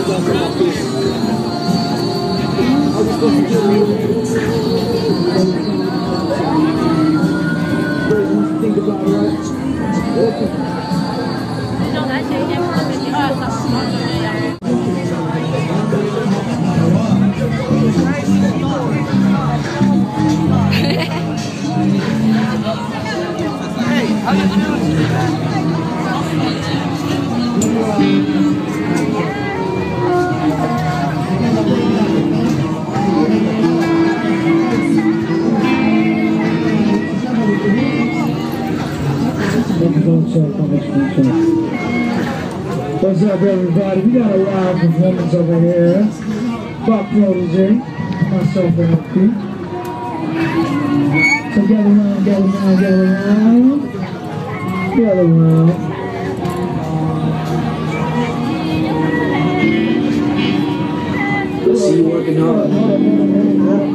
Think about it, right? What's up, everybody? We got a live performance over here. Buck Protege, myself and LP. So gather around, gather around, gather around. Gather around. I see you working hard.